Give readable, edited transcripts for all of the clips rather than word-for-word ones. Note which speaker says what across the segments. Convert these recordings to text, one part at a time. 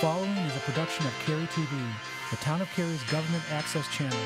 Speaker 1: following is a production of Cary TV, the Town of Cary's government access channel.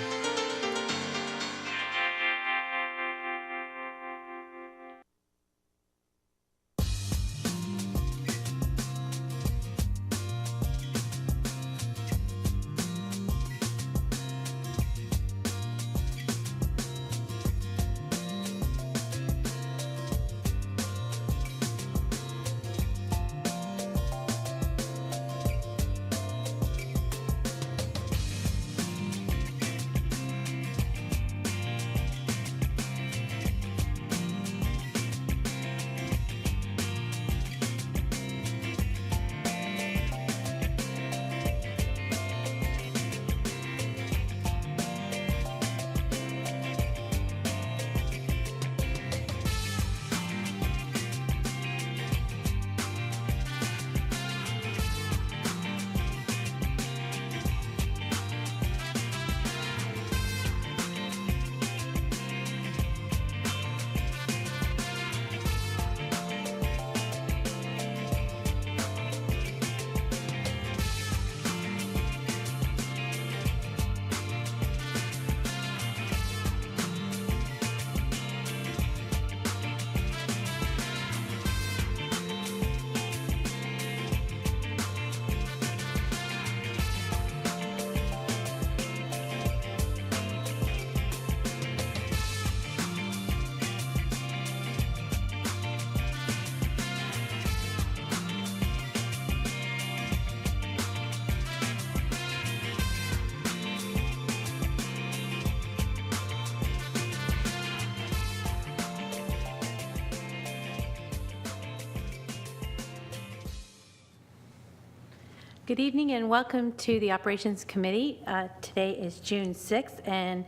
Speaker 2: Good evening and welcome to the Operations Committee. Today is June 6th and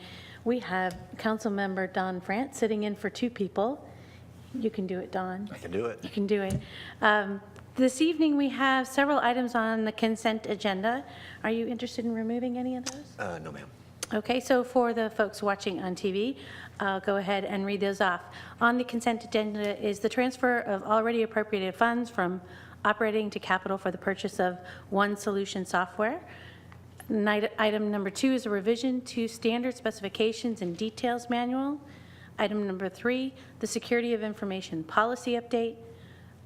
Speaker 2: we have Councilmember Don France sitting in for two people. You can do it, Don.
Speaker 3: I can do it.
Speaker 2: You can do it. This evening we have several items on the consent agenda. Are you interested in removing any of those?
Speaker 3: No, ma'am.
Speaker 2: Okay, so for the folks watching on TV, I'll go ahead and read those off. On the consent agenda is the transfer of already appropriated funds from operating to capital for the purchase of One Solution software. Item number 2 is a revision to standard specifications and details manual. Item number 3, the security of information policy update.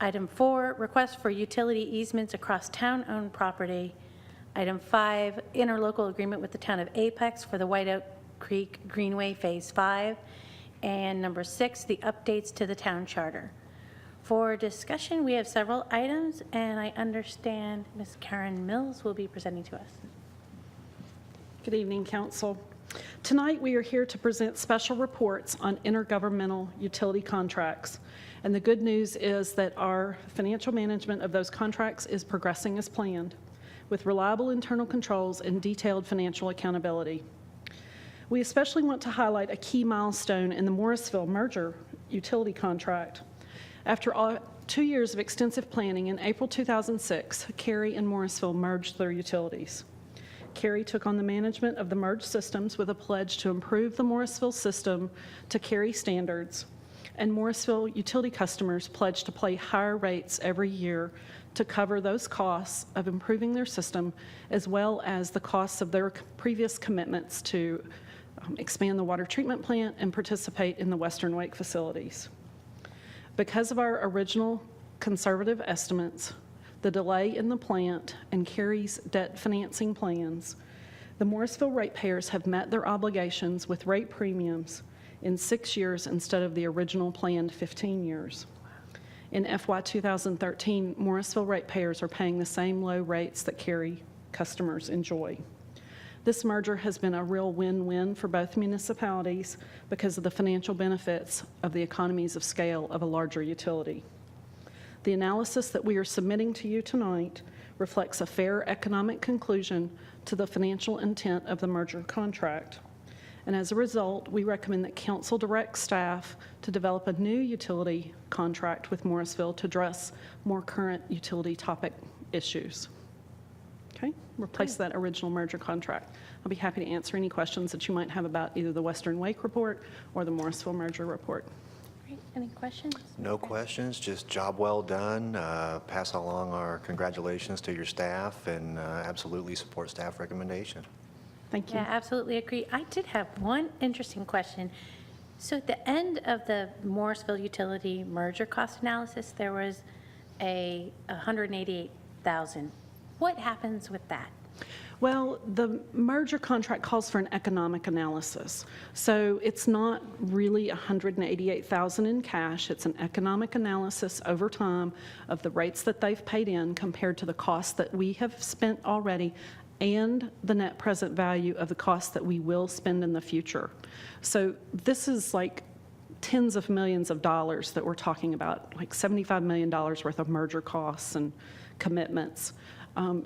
Speaker 2: Item 4, request for utility easements across town-owned property. Item 5, interlocal agreement with the town of Apex for the White Oak Creek Greenway Phase 5. And number 6, the updates to the town charter. For discussion, we have several items, and I understand Ms. Karen Mills will be presenting to us.
Speaker 4: Good evening, Council. Tonight, we are here to present special reports on intergovernmental utility contracts. And the good news is that our financial management of those contracts is progressing as planned, with reliable internal controls and detailed financial accountability. We especially want to highlight a key milestone in the Morrisville merger utility contract. After 2 years of extensive planning, in April 2006, Cary and Morrisville merged their utilities. Cary took on the management of the merged systems with a pledge to improve the Morrisville system to Cary standards, and Morrisville utility customers pledged to pay higher rates every year to cover those costs of improving their system, as well as the costs of their previous commitments to expand the water treatment plant and participate in the Western Wake facilities. Because of our original conservative estimates, the delay in the plant, and Cary's debt financing plans, the Morrisville ratepayers have met their obligations with rate premiums in 6 years instead of the original planned 15 years. In FY 2013, Morrisville ratepayers are paying the same low rates that Cary customers enjoy. This merger has been a real win-win for both municipalities because of the financial benefits of the economies of scale of a larger utility. The analysis that we are submitting to you tonight reflects a fair economic conclusion to the financial intent of the merger contract. And as a result, we recommend that Council direct staff to develop a new utility contract with Morrisville to address more current utility topic issues. Okay, replace that original merger contract. I'll be happy to answer any questions that you might have about either the Western Wake report or the Morrisville merger report.
Speaker 2: Great. Great. Any questions?
Speaker 3: No questions, just job well done. Pass along our congratulations to your staff and absolutely support staff recommendation.
Speaker 4: Thank you.
Speaker 2: Yeah, absolutely agree. I did have one interesting question. So at the end of the Morrisville utility merger cost analysis, there was a $188,000. What happens with that?
Speaker 4: Well, the merger contract calls for an economic analysis. So it's not really $188,000 in cash. It's an economic analysis over time of the rates that they've paid in compared to the costs that we have spent already and the net present value of the costs that we will spend in the future. So this is like tens of millions of dollars that we're talking about, like $75 million worth of merger costs and commitments.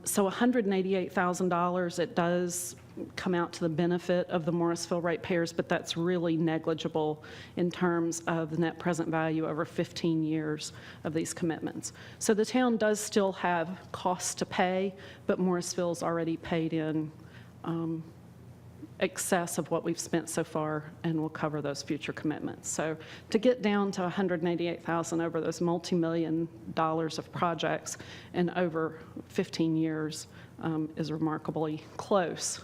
Speaker 4: So $188,000, it does come out to the benefit of the Morrisville ratepayers, but that's really negligible in terms of the net present value over 15 years of these commitments. So the town does still have costs to pay, but Morrisville's already paid in excess of what we've spent so far and will cover those future commitments. So to get down to $188,000 over those multi-million dollars of projects and over 15 years is remarkably close.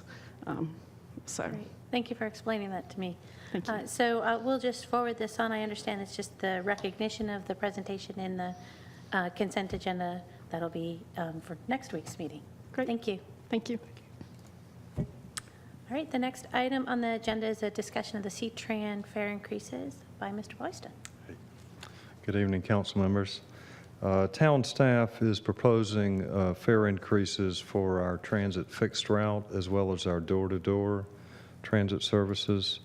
Speaker 4: So
Speaker 2: Great. Thank you for explaining that to me.
Speaker 4: Thank you.
Speaker 2: So we'll just forward this on. I understand it's just the recognition of the presentation in the consent agenda that'll be for next week's meeting.
Speaker 4: Great.
Speaker 2: Thank you.
Speaker 4: Thank you.
Speaker 2: All right, the next item on the agenda is a discussion of the C-Tran fare increases by Mr. Boyston.
Speaker 5: Good evening, council members. Town staff is proposing fare increases for our transit fixed route as well as our door-to-door transit services.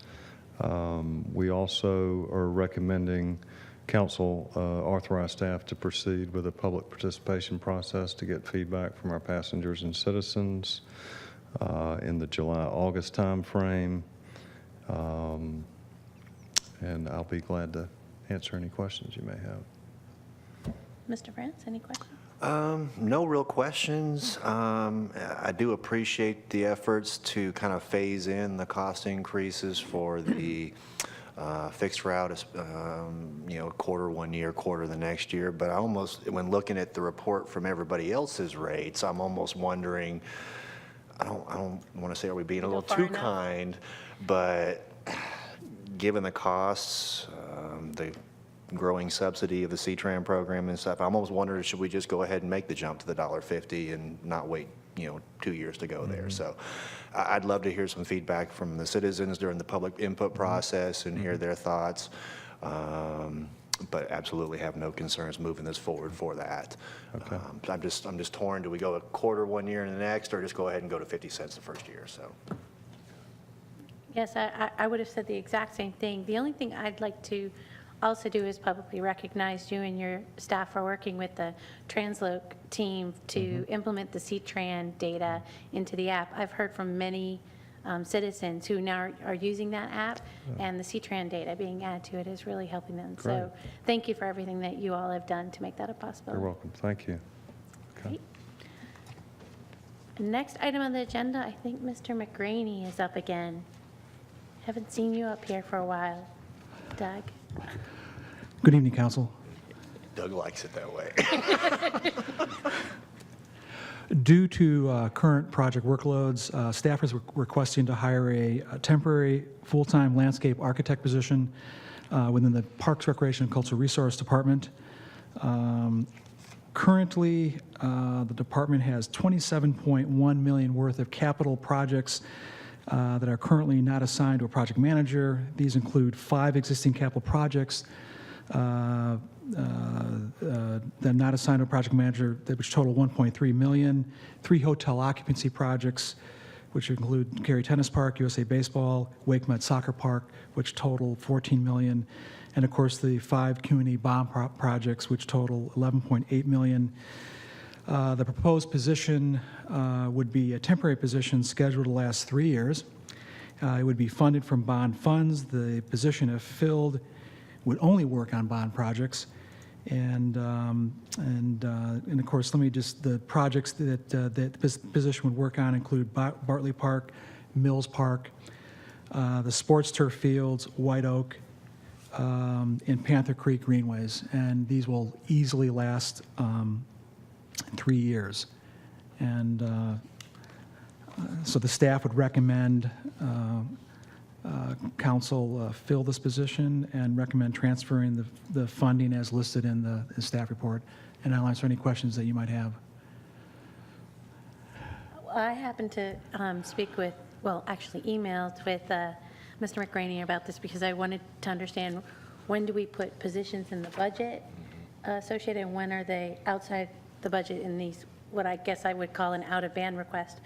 Speaker 5: We also are recommending council authorize staff to proceed with a public participation process to get feedback from our passengers and citizens in the July-August timeframe. And I'll be glad to answer any questions you may have.
Speaker 2: Mr. France, any questions?
Speaker 3: No real questions. I do appreciate the efforts to kind of phase in the cost increases for the fixed route, quarter one year, quarter the next year. But I almost, when looking at the report from everybody else's rates, I'm almost wondering, I don't want to say are we being a little too kind, but given the costs, the growing subsidy of the C-Tran program and stuff, I'm almost wondering, should we just go ahead and make the jump to the $1.50 and not wait, 2 years to go there? So I'd love to hear some feedback from the citizens during the public input process and hear their thoughts. But absolutely have no concerns moving this forward for that.
Speaker 5: Okay.
Speaker 3: I'm just torn. Do we go a quarter one year and the next, or just go ahead and go to 50 cents the first year? So.
Speaker 2: Yes, I would have said the exact same thing. The only thing I'd like to also do is publicly recognize you and your staff for working with the Transloc team to implement the C-Tran data into the app. I've heard from many citizens who now are using that app, and the C-Tran data being added to it is really helping them.
Speaker 5: Great.
Speaker 2: So thank you for everything that you all have done to make that a possibility.
Speaker 5: You're welcome. Thank you. Okay.
Speaker 2: Great. Next item on the agenda, I think Mr. McGraney is up again. Haven't seen you up here for a while. Doug?
Speaker 1: Good evening, council.
Speaker 3: Doug likes it that way.
Speaker 1: Due to current project workloads, staff is requesting to hire a temporary full-time landscape architect position within the Parks, Recreation, and Cultural Resource Department. Currently, the department has $27.1 million worth of capital projects that are currently not assigned to a project manager. These include 5 existing capital projects that are not assigned to a project manager, which total $1.3 million, 3 hotel occupancy projects, which include Cary Tennis Park, USA Baseball, Wake Med Soccer Park, which total $14 million, and of course the 5 CUNY bond projects, which total $11.8 million. The proposed position would be a temporary position scheduled to last 3 years. It would be funded from bond funds. The position, if filled, would only work on bond projects. And of course, let me just, the projects that this position would work on include Bartley Park, Mills Park, the sports turf fields, White Oak, in Panther Creek Greenways, and these will easily last 3 years. And so the staff would recommend council fill this position and recommend transferring the funding as listed in the staff report. And I'll answer any questions that you might have.
Speaker 2: I happened to speak with, well, actually emailed with Mr. McRaney about this because I wanted to understand, when do we put positions in the budget associated, and when are they outside the budget in these, what I guess I would call an out-of-band request?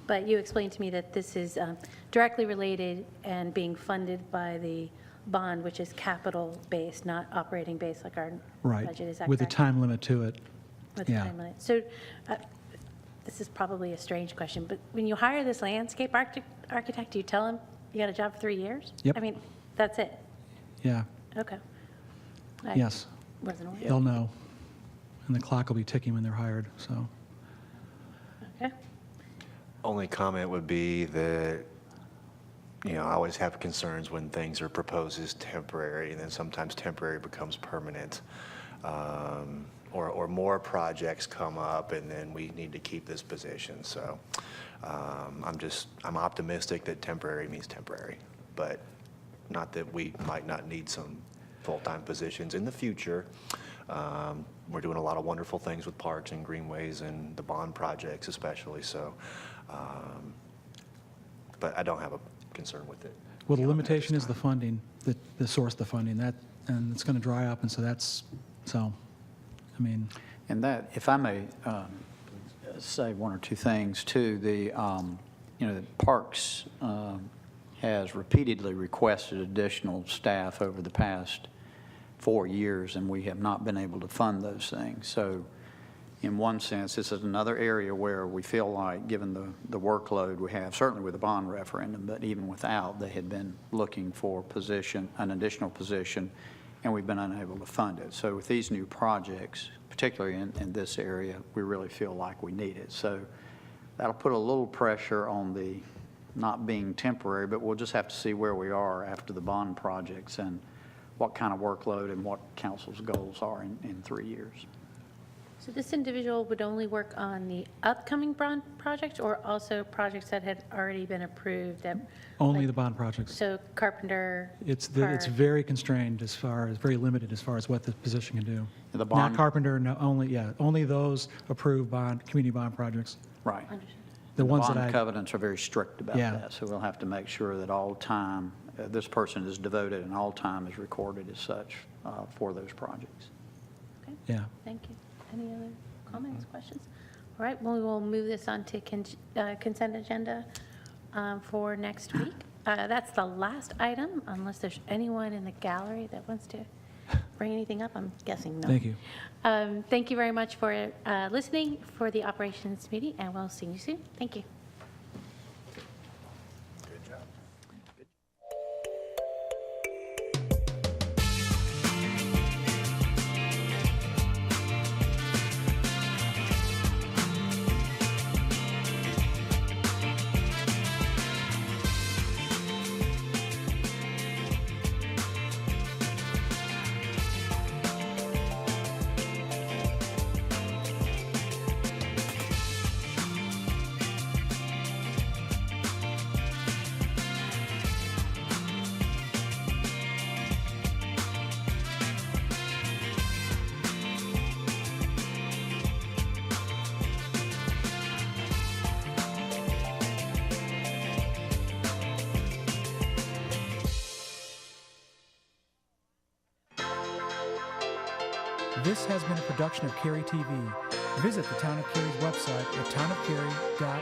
Speaker 2: But you explained to me that this is directly related and being funded by the bond, which is capital-based, not operating-based like our
Speaker 1: Right.
Speaker 2: budget. Is that
Speaker 1: With a
Speaker 2: correct?
Speaker 1: time limit to it.
Speaker 2: With the
Speaker 1: Yeah.
Speaker 2: time limit. So this is probably a strange question, but when you hire this landscape architect, do you tell him you got a job for 3 years?
Speaker 1: Yep.
Speaker 2: I mean, that's it?
Speaker 1: Yeah,
Speaker 2: Okay. I
Speaker 1: yes.
Speaker 2: wasn't aware.
Speaker 1: They'll know. And the clock will be ticking when they're hired, so.
Speaker 2: Okay.
Speaker 3: Only comment would be that, I always have concerns when things are proposed as temporary, and then sometimes temporary becomes permanent. Or more projects come up, and then we need to keep this position. So I'm optimistic that temporary means temporary, but not that we might not need some full-time positions in the future. We're doing a lot of wonderful things with parks and greenways and the bond projects especially, so, but I don't have a concern with it.
Speaker 1: Well, the limitation is the funding, the source of the funding, and it's going to dry up, and so, I mean,
Speaker 6: And that, if I may say one or two things too, the Parks has repeatedly requested additional staff over the past 4 years, and we have not been able to fund those things. So in one sense, this is another area where we feel like, given the workload we have, certainly with the bond referendum, but even without, they had been looking for an additional position, and we've been unable to fund it. So with these new projects, particularly in this area, we really feel like we need it. So that'll put a little pressure on the not being temporary, but we'll just have to see where we are after the bond projects and what kind of workload and what council's goals are in 3 years.
Speaker 2: So this individual would only work on the upcoming bond projects, or also projects that had already been approved?
Speaker 1: only
Speaker 2: like,
Speaker 1: the bond projects.
Speaker 2: So Carpenter?
Speaker 1: It's
Speaker 2: Park.
Speaker 1: very constrained very limited as far as what the position can do.
Speaker 6: The
Speaker 1: Not
Speaker 6: bond,
Speaker 1: Carpenter, no, only those approved community bond projects.
Speaker 6: right.
Speaker 2: Understood.
Speaker 1: The ones that
Speaker 6: bond
Speaker 1: I,
Speaker 6: covenants are very strict about
Speaker 1: Yeah.
Speaker 6: that, so we'll have to make sure that all time, this person is devoted and all time is recorded as such for those projects.
Speaker 2: Okay,
Speaker 1: yeah.
Speaker 2: thank you. Any other comments, questions? All right, well, we will move this on to consent agenda for next week. That's the last item, unless there's anyone in the gallery that wants to bring anything up. I'm guessing no.
Speaker 1: Thank you.
Speaker 2: Thank you very much for listening for the operations meeting, and we'll see you soon. Thank you. This has been a production of Cary TV. Visit the Town of Cary's website at townofcary.org.